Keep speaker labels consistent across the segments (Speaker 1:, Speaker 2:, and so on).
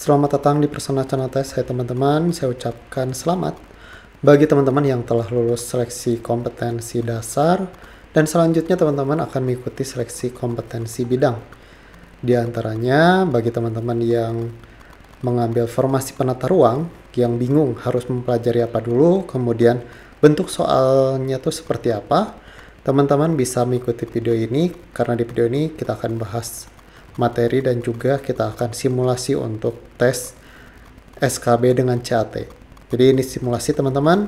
Speaker 1: Selamat datang di Persona Channel Test. Hai teman-teman, saya ucapkan selamat bagi teman-teman yang telah lulus seleksi kompetensi dasar dan selanjutnya teman-teman akan mengikuti seleksi kompetensi bidang. Di antaranya bagi teman-teman yang mengambil formasi penata ruang yang bingung harus mempelajari apa dulu, kemudian bentuk soalnya tuh seperti apa, teman-teman bisa mengikuti video ini karena di video ini kita akan bahas materi dan juga kita akan simulasi untuk tes SKB dengan CAT. Jadi ini simulasi teman-teman,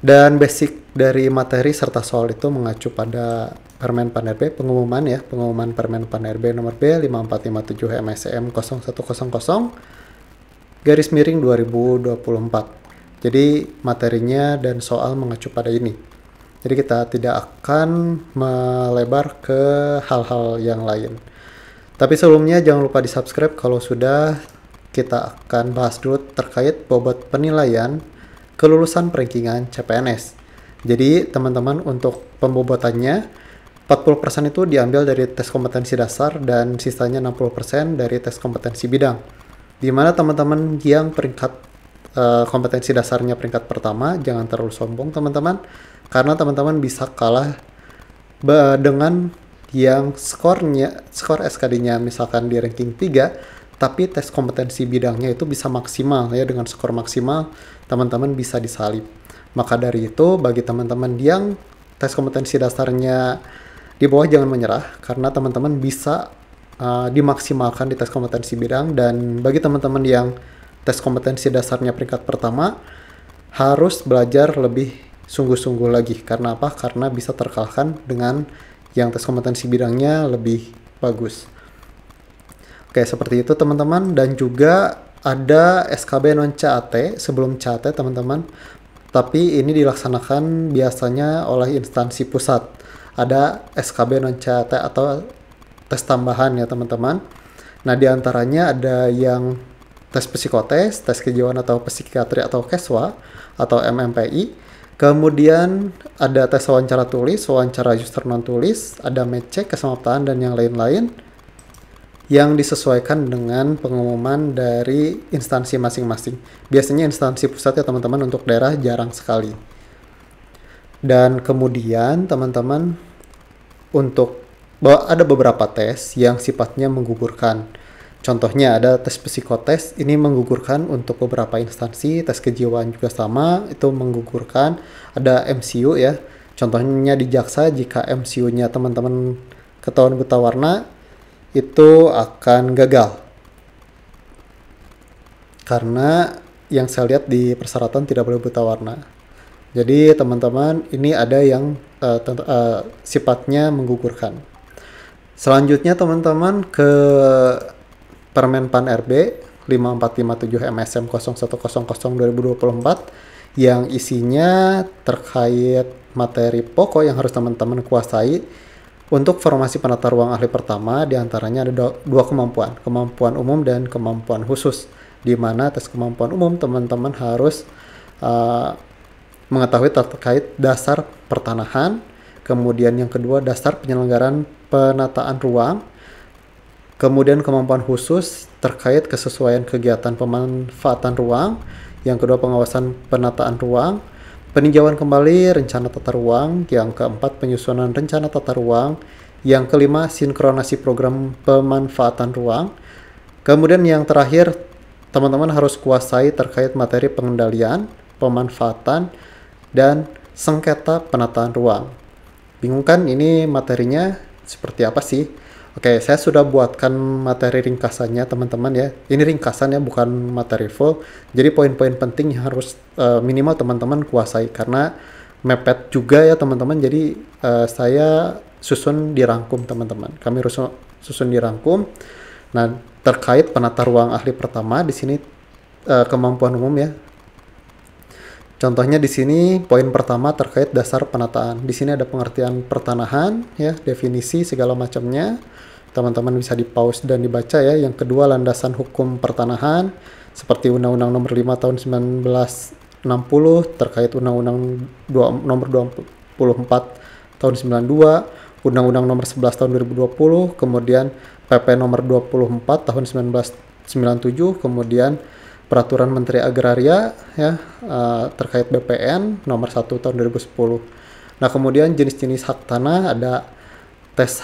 Speaker 1: dan basic dari materi serta soal itu mengacu pada Permen Pan RB, pengumuman Permen Pan RB nomor B 5457 MSM 0100 garis miring 2024. Jadi materinya dan soal mengacu pada ini. Jadi kita tidak akan melebar ke hal-hal yang lain. Tapi sebelumnya jangan lupa di subscribe kalau sudah. Kita akan bahas dulu terkait bobot penilaian kelulusan perankingan CPNS. Jadi teman-teman untuk pembobotannya 40% itu diambil dari tes kompetensi dasar dan sisanya 60% dari tes kompetensi bidang. Di mana teman-teman yang peringkat kompetensi dasarnya peringkat pertama jangan terlalu sombong teman-teman, karena teman-teman bisa kalah dengan yang skor SKD-nya misalkan di ranking 3, tapi tes kompetensi bidangnya itu bisa maksimal ya, dengan skor maksimal teman-teman bisa disalib. Maka dari itu bagi teman-teman yang tes kompetensi dasarnya di bawah jangan menyerah, karena teman-teman bisa dimaksimalkan di tes kompetensi bidang. Dan bagi teman-teman yang tes kompetensi dasarnya peringkat pertama harus belajar lebih sungguh-sungguh lagi. Karena apa? Karena bisa terkalahkan dengan yang tes kompetensi bidangnya lebih bagus. Oke, seperti itu teman-teman. Dan juga ada SKB non CAT sebelum CAT teman-teman, tapi ini dilaksanakan biasanya oleh instansi pusat. Ada SKB non CAT atau tes tambahan ya teman-teman. Nah, diantaranya ada yang tes psikotes, tes kejiwaan atau psikiatri atau KESWA atau MMPI. Kemudian ada tes wawancara tulis, wawancara user non tulis, ada match-check, kesamaptaan, dan yang lain-lain yang disesuaikan dengan pengumuman dari instansi masing-masing. Biasanya instansi pusat ya teman-teman, untuk daerah jarang sekali. Dan kemudian teman-teman untuk ada beberapa tes yang sifatnya menggugurkan. Contohnya ada tes psikotes, ini menggugurkan untuk beberapa instansi. Tes kejiwaan juga sama, itu menggugurkan. Ada MCU ya, contohnya di Jaksa, jika MCU-nya teman-teman ketahuan buta warna, itu akan gagal. Karena yang saya lihat di persyaratan tidak boleh buta warna. Jadi teman-teman ini ada yang sifatnya menggugurkan. Selanjutnya teman-teman ke Permen Pan RB 5457 MSM 0100 2024 yang isinya terkait materi pokok yang harus teman-teman kuasai untuk formasi penata ruang ahli pertama. Diantaranya ada dua kemampuan umum dan kemampuan khusus, di mana tes kemampuan umum teman-teman harus mengetahui terkait dasar pertanahan, kemudian yang kedua dasar penyelenggaraan penataan ruang, kemudian kemampuan khusus terkait kesesuaian kegiatan pemanfaatan ruang, yang kedua pengawasan penataan ruang, peninjauan kembali rencana tata ruang, yang keempat penyusunan rencana tata ruang, yang kelima sinkronasi program pemanfaatan ruang. Kemudian yang terakhir teman-teman harus kuasai terkait materi pengendalian, pemanfaatan, dan sengketa penataan ruang. Bingung kan ini materinya seperti apa sih? Oke, saya sudah buatkan materi ringkasannya teman-teman ya. Ini ringkasan ya, bukan materi full. Jadi poin-poin penting yang harus minimal teman-teman kuasai, karena mepet juga ya teman-teman. Jadi saya susun dirangkum teman-teman. Kami susun dirangkum. Nah, terkait penata ruang ahli pertama di sini kemampuan umum ya. Contohnya di sini poin pertama terkait dasar penataan. Di sini ada pengertian pertanahan ya, definisi segala macamnya. Teman-teman bisa di pause dan dibaca ya. Yang kedua landasan hukum pertanahan seperti Undang-Undang Nomor 5 Tahun 1960 terkait Undang-Undang Nomor 24 Tahun 92, Undang-Undang Nomor 11 Tahun 2020, kemudian PP Nomor 24 Tahun 97, kemudian Peraturan Menteri Agraria ya terkait BPN nomor 1 tahun 2010. Nah, kemudian jenis-jenis hak tanah ada tes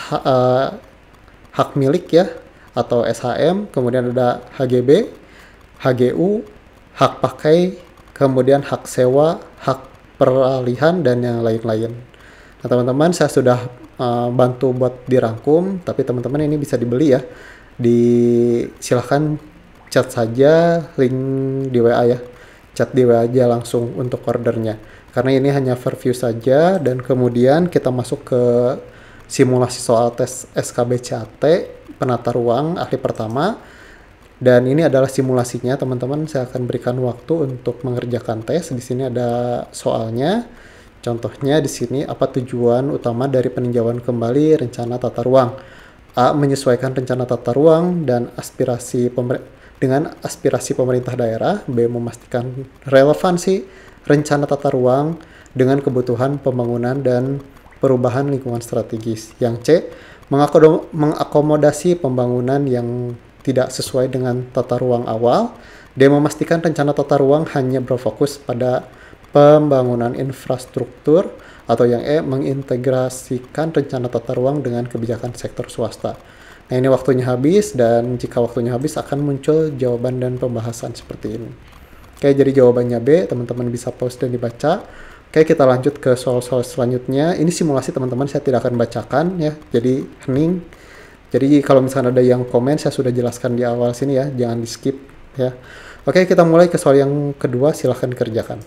Speaker 1: hak milik ya atau SHM, kemudian ada HGB, HGU, hak pakai, kemudian hak sewa, hak peralihan dan yang lain-lain. Nah, teman-teman saya sudah bantu buat dirangkum, tapi teman-teman ini bisa dibeli ya. Silahkan chat saja link di WA ya. Chat di WA aja langsung untuk ordernya. Karena ini hanya review saja dan kemudian kita masuk ke simulasi soal tes SKBCAT penata ruang ahli pertama. Dan ini adalah simulasinya, teman-teman. Saya akan berikan waktu untuk mengerjakan tes. Di sini ada soalnya. Contohnya di sini, apa tujuan utama dari peninjauan kembali rencana tata ruang? A. Menyesuaikan rencana tata ruang dan dengan aspirasi pemerintah daerah. B. Memastikan relevansi rencana tata ruang dengan kebutuhan pembangunan dan perubahan lingkungan strategis. Yang C. Mengakomodasi pembangunan yang tidak sesuai dengan tata ruang awal. D. Memastikan rencana tata ruang hanya berfokus pada pembangunan infrastruktur. Atau yang E. Mengintegrasikan rencana tata ruang dengan kebijakan sektor swasta. Nah, ini waktunya habis, dan jika waktunya habis akan muncul jawaban dan pembahasan seperti ini. Oke, jadi jawabannya B, teman-teman bisa pause dan dibaca. Oke, kita lanjut ke soal-soal selanjutnya. Ini simulasi, teman-teman, saya tidak akan bacakan ya, jadi hening. Jadi kalau misalnya ada yang komen, saya sudah jelaskan di awal sini ya, jangan di skip ya. Oke, kita mulai ke soal yang kedua, silahkan kerjakan.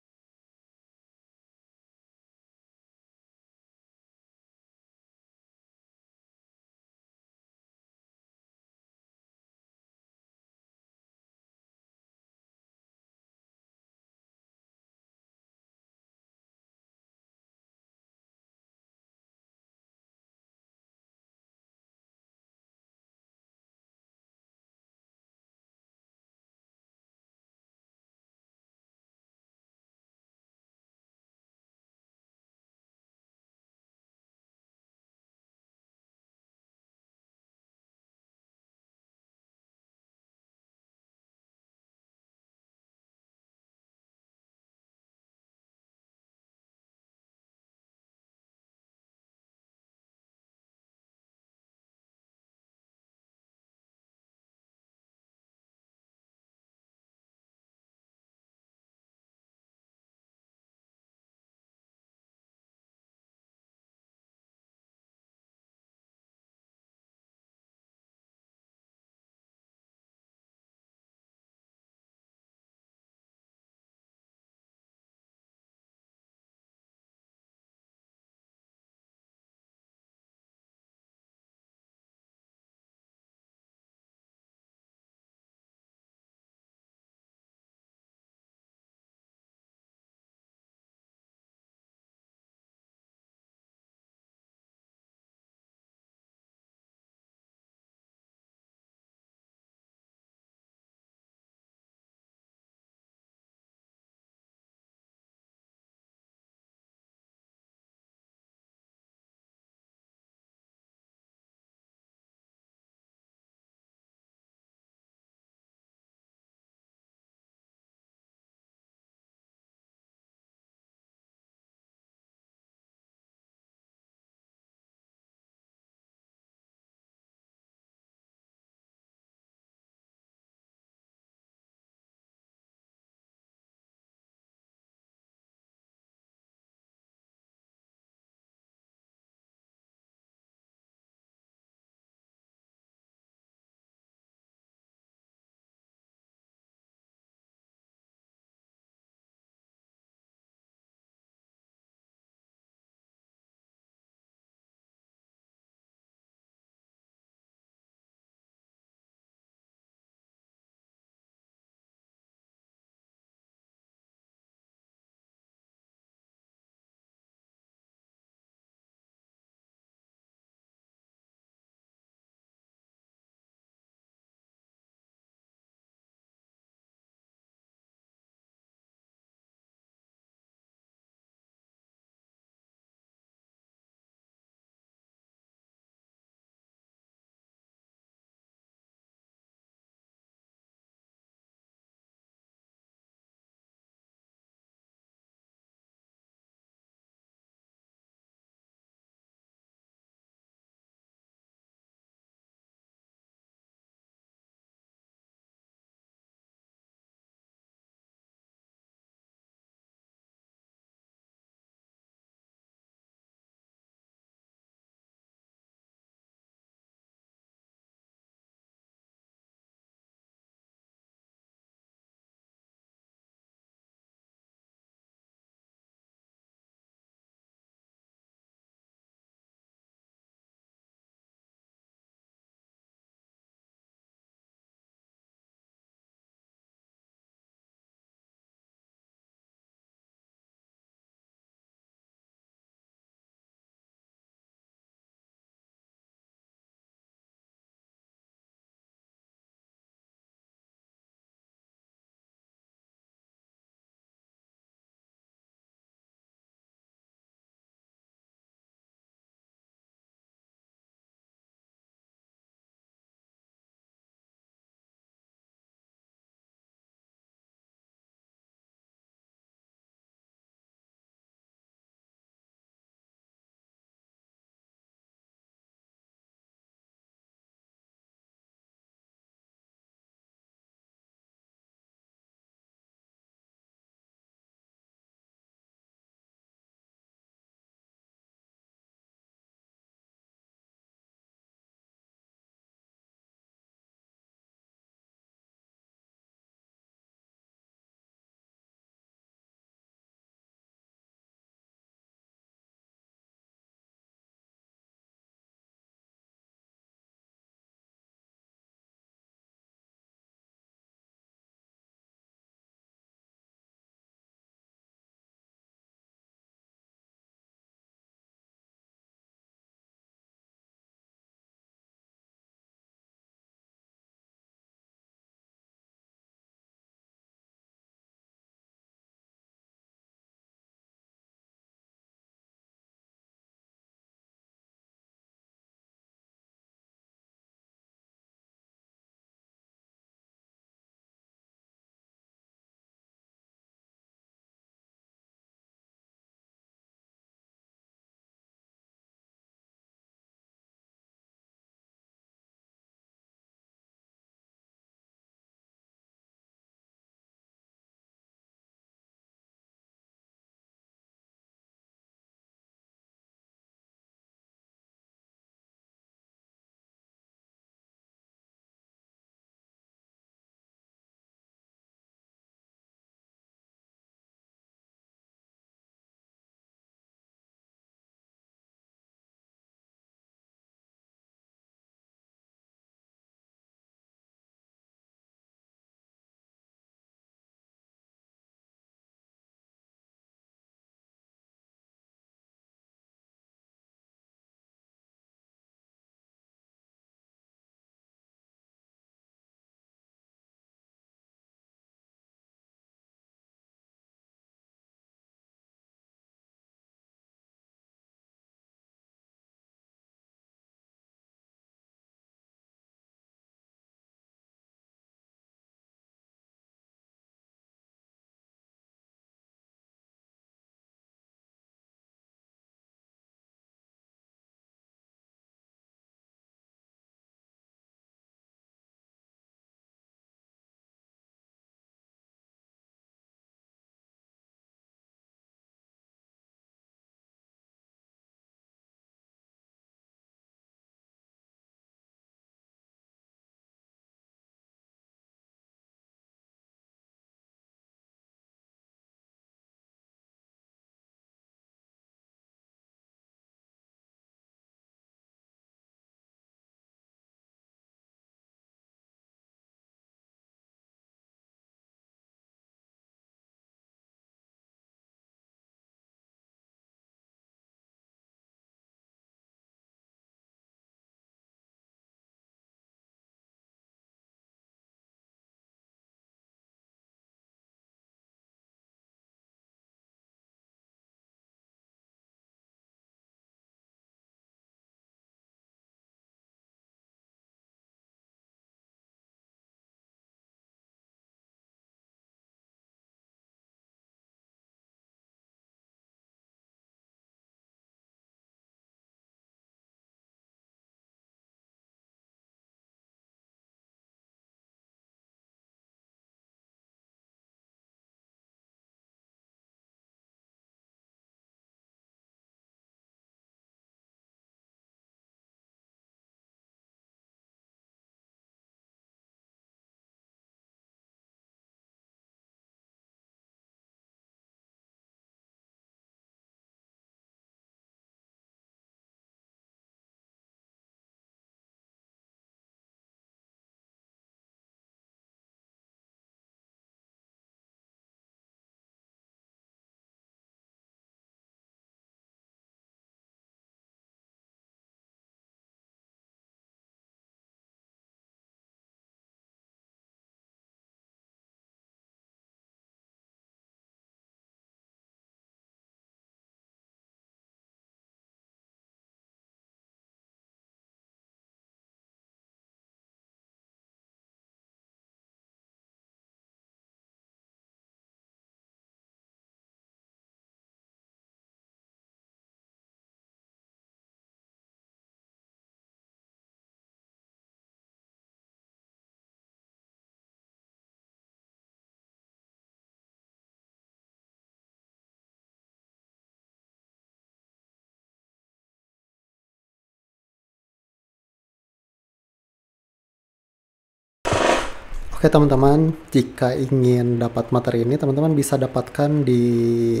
Speaker 1: Oke teman-teman, jika ingin dapat materi ini, teman-teman bisa dapatkan di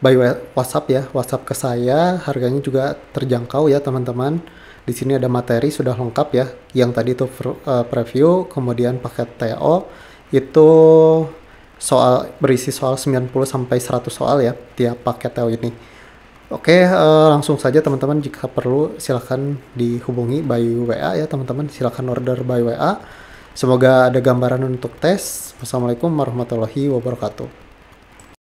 Speaker 1: by WhatsApp ya, WhatsApp ke saya, harganya juga terjangkau ya teman-teman. Di sini ada materi sudah lengkap ya, yang tadi itu preview, kemudian paket TO, itu berisi soal 90 sampai 100 soal ya, tiap paket TO ini. Oke, langsung saja teman-teman, jika perlu silahkan dihubungi by WA ya teman-teman, silahkan order by WA. Semoga ada gambaran untuk tes. Wassalamualaikum warahmatullahi wabarakatuh.